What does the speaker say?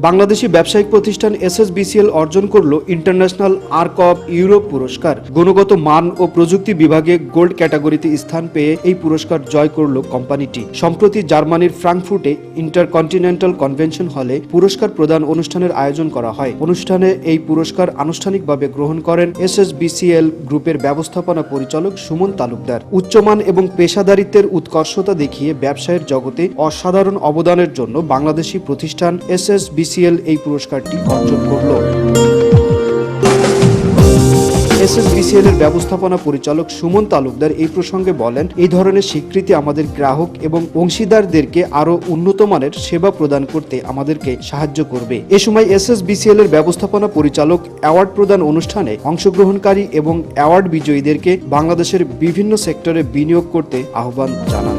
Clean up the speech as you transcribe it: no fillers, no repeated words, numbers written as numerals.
বাংলাদেশি ব্যবসায়িক প্রতিষ্ঠান এসএসবিসিএল অর্জন করল ইন্টারন্যাশনাল আর্ক অব ইউরোপ পুরস্কার। গুণগত মান ও প্রযুক্তি বিভাগে গোল্ড ক্যাটাগরিতে স্থান পেয়ে এই পুরস্কার জয় করল কোম্পানিটি। সম্প্রতি জার্মানির ফ্রাঙ্কফুর্টে ইন্টারকন্টিনেন্টাল কনভেনশন হলে পুরস্কার প্রদান অনুষ্ঠানের আয়োজন করা হয়। অনুষ্ঠানে এই পুরস্কার আনুষ্ঠানিকভাবে গ্রহণ করেন এসএসবিসিএল গ্রুপের ব্যবস্থাপনা পরিচালক সুমন তালুকদার। উচ্চমান এবং পেশাদারিত্বের উৎকর্ষতা দেখিয়ে ব্যবসায়ের জগতে অসাধারণ অবদানের জন্য বাংলাদেশি প্রতিষ্ঠান এসএসবিসিএল এই পুরস্কারটি অর্জন করল। এসএসবিসিএল এর ব্যবস্থাপনা পরিচালক সুমন তালুকদার এই প্রসঙ্গে বলেন, এই ধরনের স্বীকৃতি আমাদের গ্রাহক এবং অংশীদারদেরকে আরো উন্নত মানের সেবা প্রদান করতে আমাদেরকে সাহায্য করবে। এ সময় এসএসবিসিএল এর ব্যবস্থাপনা পরিচালক অ্যাওয়ার্ড প্রদান অনুষ্ঠানে অংশগ্রহণকারী এবং অ্যাওয়ার্ড বিজয়ীদেরকে বাংলাদেশের বিভিন্ন সেক্টরে বিনিয়োগ করতে আহ্বান জানান।